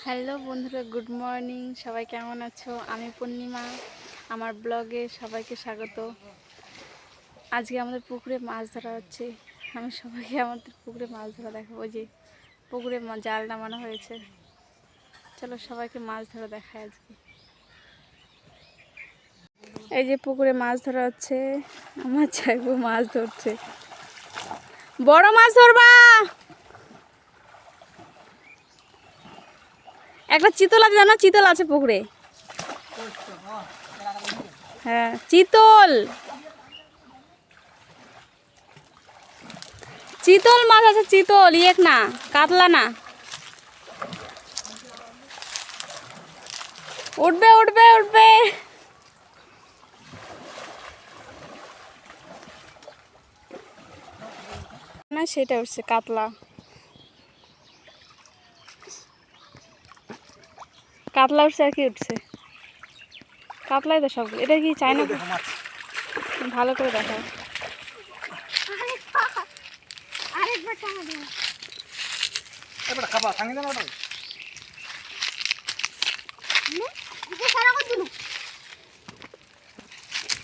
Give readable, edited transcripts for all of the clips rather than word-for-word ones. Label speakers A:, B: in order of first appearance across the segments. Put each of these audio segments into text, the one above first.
A: Hello বন্ধুরা, good morning. সবাই কেমন আছো? আমি পূর্ণিমা, আমার ব্লগে সবাইকে স্বাগত। আজকে আমাদের পুকুরে মাছ ধরা হচ্ছে। আমি সবাইকে আমাদের পুকুরে মাছ ধরা দেখাবো। ওই যে পুকুরে জাল নামানো হয়েছে। চলো সবাইকে মাছ ধরা দেখায় আজকে। এই যে পুকুরে মাছ ধরা হচ্ছে। আমার চাইবো মাছ ধরছে। বড় মাছ ধরবা। একটা চিতল আছে, জানো? চিতল আছে পুকুরে। হ্যাঁ, চিতল চিতল মাছ আছে। চিতল ইয়েক না, কাতলা না। উঠবে উঠবে উঠবে। না, সেটা উঠছে কাতলা। কাতলা উঠছে আর কি উঠছে? কাতলাই তো সবগুলো। এটা কি চায়না? ভালো করে দেখাও।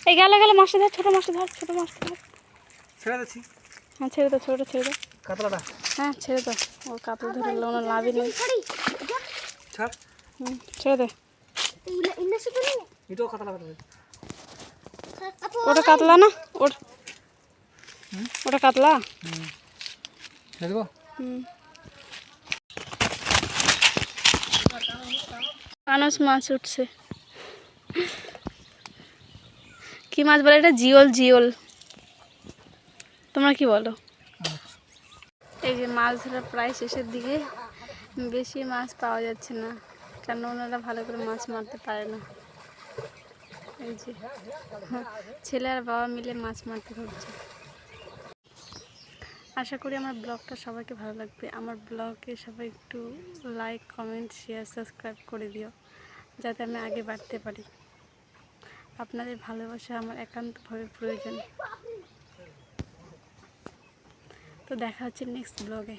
A: এই গেলে গেলে মাছটা ধর, ছোট মাছটা ধর, ছোট মাছটা ধর।
B: ছেড়ে দিচ্ছি।
A: হ্যাঁ ছেড়ে দাও, ছোটটা ছেড়ে দাও।
B: কাতলাটা?
A: হ্যাঁ ছেড়ে দাও। ও কাতলা ধরে লোনা লাভই নেই।
B: ছাড়।
A: ছেড়ে দে।
B: এটাও কাতলা কাতলা।
A: ওটা কাতলা না? ওটা কাতলা।
B: ছেড়ে দেবো।
A: কানস মাছ উঠছে। কি মাছ বলে এটা? জিওল। জিওল। তোমরা কি বলো? এই যে মাছ ধরা প্রায় শেষের দিকে। বেশি মাছ পাওয়া যাচ্ছে না, কারণ ওনারা ভালো করে মাছ মারতে পারে না। এই যে ছেলে আর বাবা মিলে মাছ মারতে ধরছে। আশা করি আমার ব্লগটা সবাইকে ভালো লাগবে। আমার ব্লগে সবাই একটু লাইক, কমেন্ট, শেয়ার, সাবস্ক্রাইব করে দিও, যাতে আমি আগে বাড়তে পারি। আপনাদের ভালোবাসা আমার একান্তভাবে প্রয়োজন। তো দেখা হচ্ছে নেক্সট ব্লগে।